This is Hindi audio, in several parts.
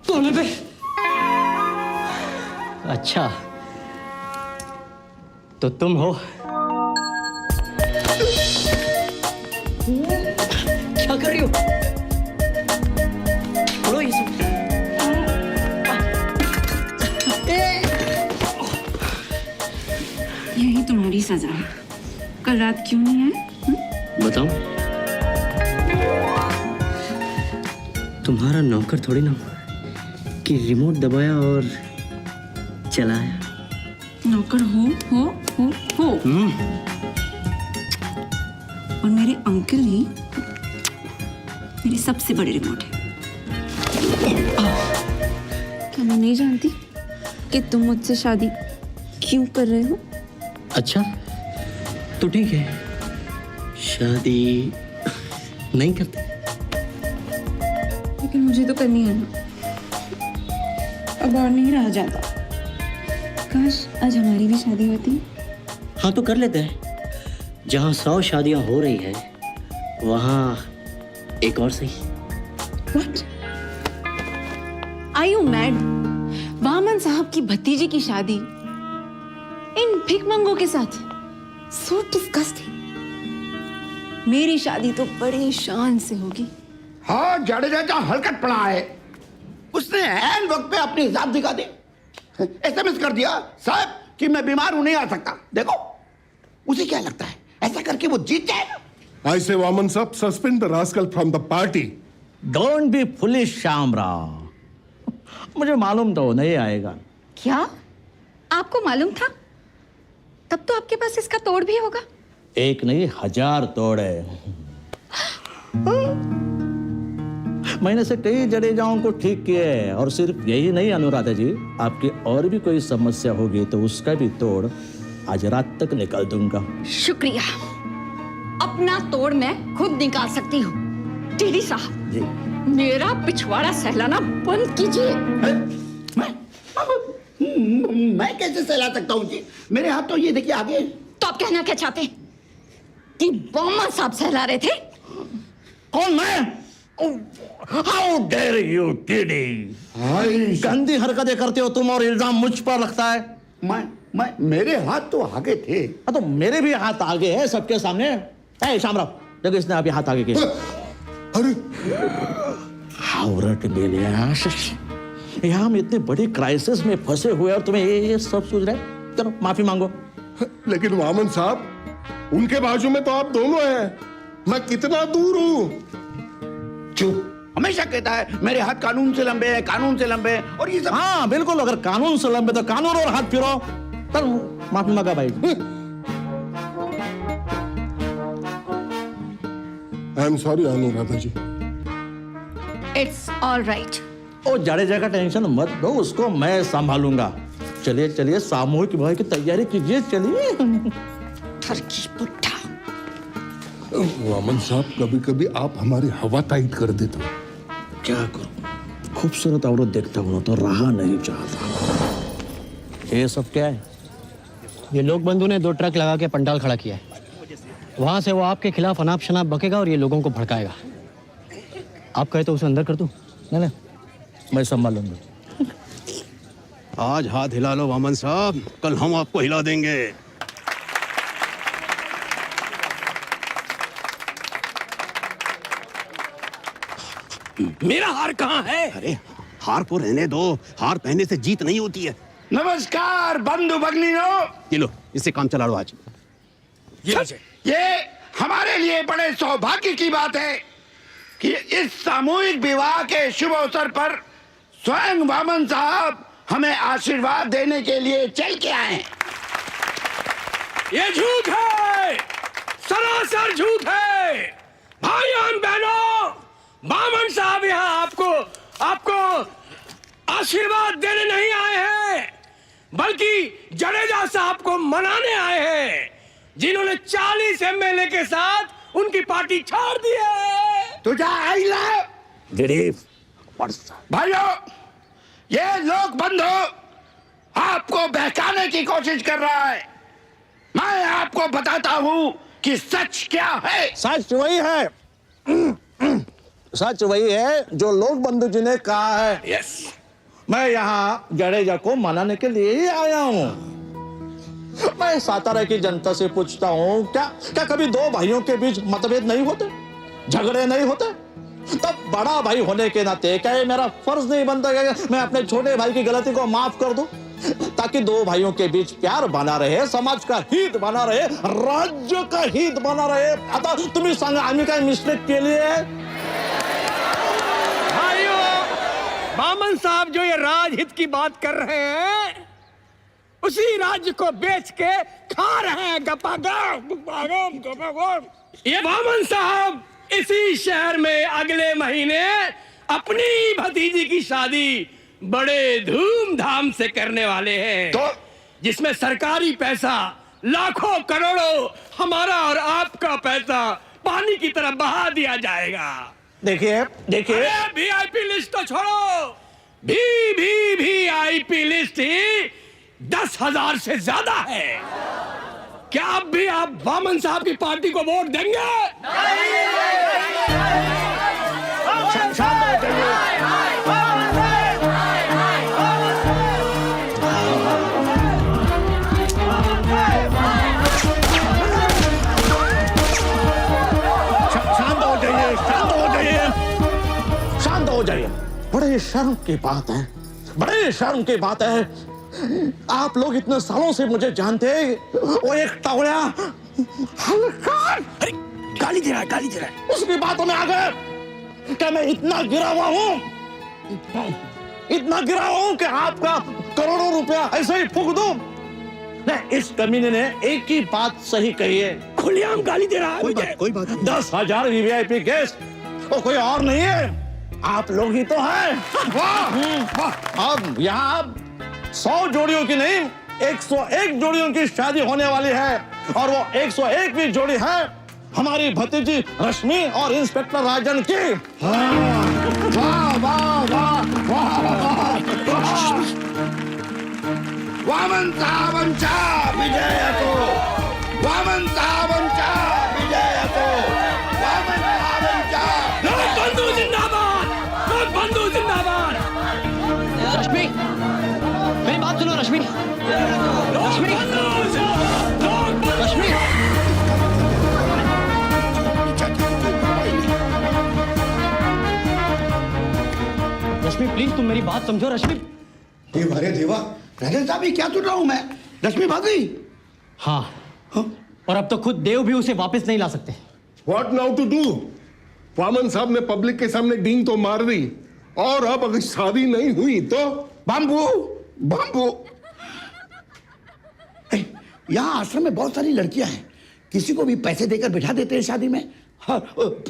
कोने पे। अच्छा तो तुम हो। क्या कर रही हो? बोलो ये सब। यही तुम्हारी सजा है। कल रात क्यों नहीं आए? बताओ। तुम्हारा नौकर थोड़ी ना कि रिमोट दबाया और चलाया। नौकर हो। और मेरे अंकल ही मेरे सबसे बड़े रिमोट है। क्या मैं नहीं जानती कि तुम मुझसे शादी क्यों कर रहे हो? अच्छा तो ठीक है, शादी नहीं करते। लेकिन मुझे तो करनी है ना, अब और नहीं रहा जाता। काश आज हमारी भी शादी होती। हाँ तो कर लेते हैं। जहाँ 100 शादियां हो रही है वहाँ एक और सही। What? Are you mad? Vaman साहब की भतीजी की शादी इन भिखमंगों के साथ? So disgusting. मेरी शादी तो बड़ी शान से होगी। हाँ, जडेजा हरकत पड़ा है। उसने ऐन वक्त पे अपनी जात दिखा दी। एसएमएस कर दिया साहब कि मैं बीमार हूं, नहीं आ सकता। देखो उसे क्या लगता है ऐसा करके वो जीत जाएगा? I say, Vaman sir, suspend the rascal from the party. Don't be foolish, Shyamrao. मुझे मालूम था वो नहीं आएगा। क्या आपको मालूम था? तब तो आपके पास इसका तोड़ भी होगा। एक नहीं 1000 तोड़ है। मैंने से कई जडेजाओं को ठीक किए हैं और सिर्फ यही नहीं अनुराधा जी, आपकी और भी कोई समस्या होगी तो उसका भी तोड़ आज रात तक निकाल दूंगा। शुक्रिया, अपना तोड़ मैं खुद निकाल सकती हूँ। टीडी साहब जी, मेरा पिछवाड़ा सहलाना बंद कीजिए। मैं कैसे सहला सकता हूँ जी? मेरे हाथ तो ये देखिए आगे। तो आप कहना क्या चाहते हैं कि वामन साहब सहला रहे थे? कौन मैं? How dare you, TD? गंदी हरकतें करते हो तुम और इल्जाम मुझ पर लगता है। मैं मेरे हाथ तो आगे थे। हाँ तो मेरे भी हाथ आगे है सबके सामने। ए शामराव, देखो इसने अभी हाथ आगे किया। अरे हावरट यहाँ हम इतनी बड़ी क्राइसिस में फंसे हुए और तुम्हें ये सब सोच रहे? चलो माफी मांगो। लेकिन वामन साहब, उनके बाजू में तो आप दोनों हैं। मैं कितना दूर हूँ? चुप। हमेशा कहता है मेरे हाथ कानून से लंबे हैं, कानून से लंबे हैं, और ये सब। हाँ बिल्कुल, अगर कानून से लंबे तो कानून और हाथ फिरो। चल माफी मांगा भाई। I am sorry Anuradha ji. It's all right. ओ जडेजा का टेंशन मत दो, उसको मैं संभालूंगा। चलिए चलिए सामूहिक विवाह की तैयारी कीजिए, चलिए। ठरकी बुड्ढा। वामन साहब, कभी कभी आप हमारी हवा टाइट कर देते हो। क्या करूं, खूबसूरत औरत देखता हूं तो रहा नहीं चाहता। ये सब क्या है? ये लोक बंधु ने 2 ट्रक लगा के पंडाल खड़ा किया है। वहां से वो आपके खिलाफ अनाप शनाप बकेगा और ये लोगों को भड़काएगा। आप कहे तो उसे अंदर कर दूं? नहीं, मैं संभाल लूंगा। आज हाथ हिला लो वामन साहब, कल हम आपको हिला देंगे। मेरा हार कहाँ है? अरे हार को रहने दो, हार पहनने से जीत नहीं होती है। नमस्कार बंधु भगिनियों। ये लो, इससे काम चला लो आज। ये हमारे लिए बड़े सौभाग्य की बात है कि इस सामूहिक विवाह के शुभ अवसर पर स्वयं वामन साहब हमें आशीर्वाद देने के लिए चल के आए हैं। ये झूठ है, सरासर झूठ है। भाइयों बहनों, वामन साहब यहाँ आपको आशीर्वाद देने नहीं आए हैं, बल्कि जडेजा साहब को मनाने आए हैं, जिन्होंने 40 एमएलए के साथ उनकी पार्टी छोड़ दी है। तुझा आइला भाइयों, ये लोक बंधु आपको बहकाने की कोशिश कर रहा है। मैं आपको बताता हूं कि सच क्या है। सच वही है। सच वही है जो लोक बंधु जी ने कहा है। यस। मैं यहाँ जडेजा को मनाने के लिए ही आया हूँ। मैं सातारा की जनता से पूछता हूँ, क्या कभी दो भाइयों के बीच मतभेद नहीं होते, झगड़े नहीं होते? तब बड़ा भाई होने के नाते क्या ये मेरा फर्ज नहीं बनता कि मैं अपने छोटे भाई की गलती को माफ कर दूं, ताकि दो भाइयों के बीच प्यार बना रहे, समाज का हित बना रहे, राज्य का हित बना रहे। आता तुम्ही सांगा आम्ही काय मिस्टेक केली आहे? भाइयों, बामन साहब जो ये राजहित की बात कर रहे हैं, उसी राज्य को बेच के खा रहे हैं गपागप। ये बामन साहब इसी शहर में अगले महीने अपनी भतीजी की शादी बड़े धूमधाम से करने वाले हैं, तो जिसमें सरकारी पैसा लाखों करोड़ों हमारा और आपका पैसा पानी की तरह बहा दिया जाएगा। देखिए वीआईपी लिस्ट तो छोड़ो, वीआईपी लिस्ट ही 10,000 से ज्यादा है। क्या अब भी आप बामन साहब की पार्टी को वोट देंगे? शांत हो जाइए। बड़े शर्म की बात है, बड़े शर्म की बात है। आप लोग इतने सालों से मुझे जानते, वो एक टावड़ा हल्का गाली दे रहा है। उसकी बातों में आ गए। क्या मैं इतना गिरा हुआ हूँ कि आपका करोड़ों रुपया ऐसे ही फूंक दूं? नहीं, इस कमीने ने एक ही बात सही कही है। खुलेआम गाली दे रहा है। कोई बात नहीं। 10,000 वीवीआईपी गेस्ट, वो कोई और नहीं है, आप लोग ही तो हैं। अब यहाँ 100 जोड़ियों की नहीं, 101 जोड़ियों की शादी होने वाली है, और वो 101वीं जोड़ी है हमारी भतीजी रश्मि और इंस्पेक्टर राजन की। वाह वाह वाह वाह वामन साहबांच्या विजयाको, वामन साहबांच्या विजयाको, वामन साहबांच्या लोक बंधु जिंदाबाद, लोक बंधु जिंदाबाद। रश्मि, मेरी बात सुनो रश्मि। रश्मि, रश्मि, रश्मि प्लीज तुम मेरी बात समझो। रश्मि, देवा रे देवा, राजन साहब ये क्या सुन रहा हूं मैं? रश्मि भाग गई। हाँ, और अब तो खुद देव भी उसे वापस नहीं ला सकते। What now to do? Vaman साहब ने पब्लिक के सामने डींग तो मार दी, और अब अगर शादी नहीं हुई तो बाम्बू बाम्बू। यहाँ आश्रम में बहुत सारी लड़कियां हैं, किसी को भी पैसे देकर बिठा देते हैं शादी में। हाँ,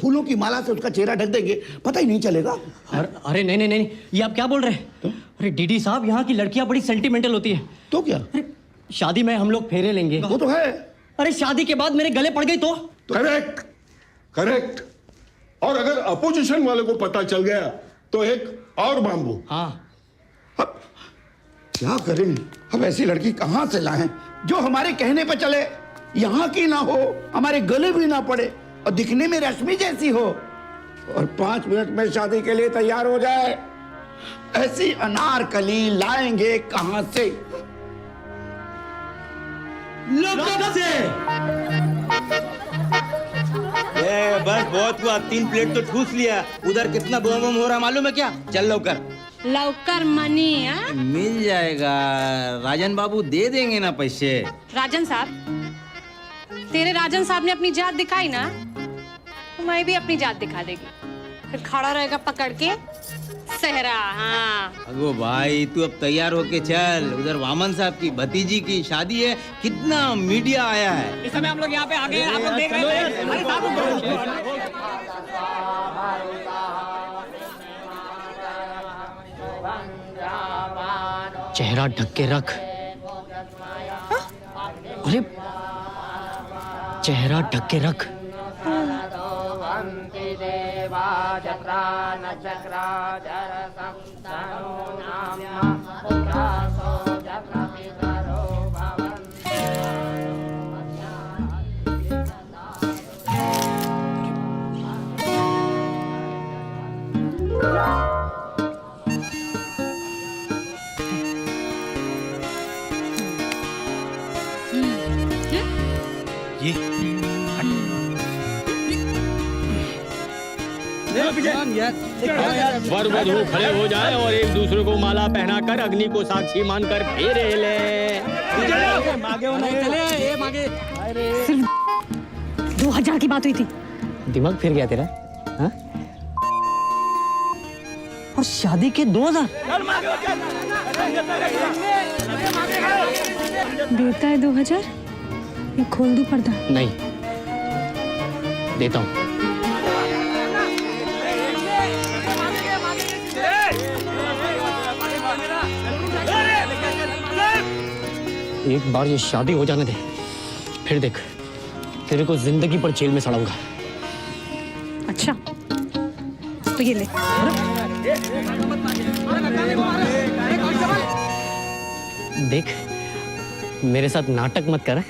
फूलों की माला से उसका चेहरा ढक देंगे, पता ही नहीं चलेगा। अरे नहीं नहीं नहीं, ये आप क्या बोल रहे हैं? अरे डीडी साहब, यहाँ की लड़कियां बड़ी सेंटिमेंटल होती है। तो क्या? शादी में हम लोग फेरे लेंगे। वो तो है। अरे शादी के बाद मेरे गले पड़ गई तो? Correct correct. और अगर अपोजिशन वाले को पता चल गया तो एक और बाम्बू। हाँ, अब क्या करें? अब ऐसी लड़की कहां से लाएं जो हमारे कहने पर चले, यहाँ की ना हो, हमारे गले भी ना पड़े, और दिखने में रश्मि जैसी हो, और 5 मिनट में शादी के लिए तैयार हो जाए। ऐसी अनारकली लाएंगे कहां से? लोगों से। बस बहुत हुआ, 3 प्लेट तो ठूस लिया। उधर कितना बम बम हो रहा मालूम है क्या? चल लौकर। लौकर मनी है? मिल जाएगा, राजन बाबू दे देंगे ना पैसे। राजन साहब, तेरे राजन साहब ने अपनी जात दिखाई ना, तो मैं भी अपनी जात दिखा देगी। फिर खड़ा रहेगा पकड़ के सहरा। हाँ अगो भाई, तू अब तैयार होके चल, उधर वामन साहब की भतीजी की शादी है, कितना मीडिया आया है। इस समय हम लोग यहाँ पे आ गए, आप लोग देख रहे हैं। अरे चेहरा ढक के रख। अरे चेहरा ढक के रख। वर वधू खड़े हो जाए और एक दूसरे को माला पहनाकर अग्नि को साक्षी मानकर फेरे ले। सिर्फ 2000 की बात हुई थी। दिमाग फिर गया तेरा? हाँ? और शादी के 2000? देता है 2000 या खोल दूं पर्दा? नहीं, देता हूं। एक बार ये शादी हो जाने दे, फिर देख तेरे को जिंदगी पर जेल में सड़ाऊंगा। अच्छा तो ये ले। देख मेरे साथ नाटक मत कर।